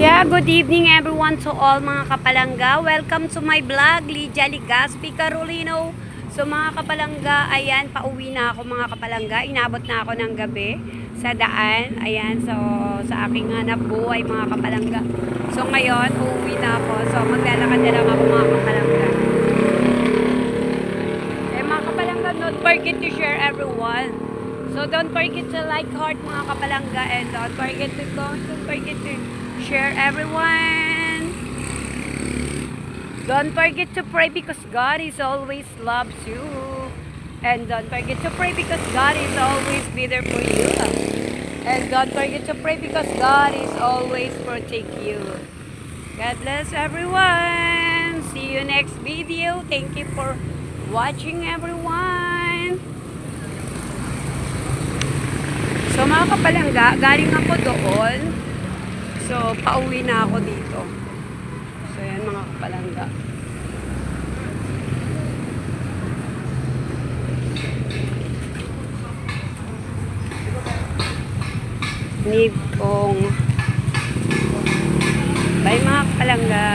Yeah, good evening everyone to all mga kapalangga. Welcome to my vlog, Lydia Ligaspi Carolino. So mga kapalangga, ayan, pauwi na ako mga kapalangga. Inabot na ako ng gabi sa daan. Ayan, so sa aking hanap buhay mga kapalangga. So ngayon, uuwi na ako. So maglalakad na lang ako mga kapalangga. Eh mga kapalangga, don't forget to share everyone. So don't forget to like, heart mga kapalangga, and don't forget to share everyone. Don't forget to pray because God is always loves you. And don't forget to pray because God is always be there for you. And don't forget to pray because God is always protect you. God bless everyone. See you next video. Thank you for watching everyone. So mga kapalangga, galing ako doon. So pauwi na ako dito. So yan mga kapalangga. Need kong bye mga kapalangga.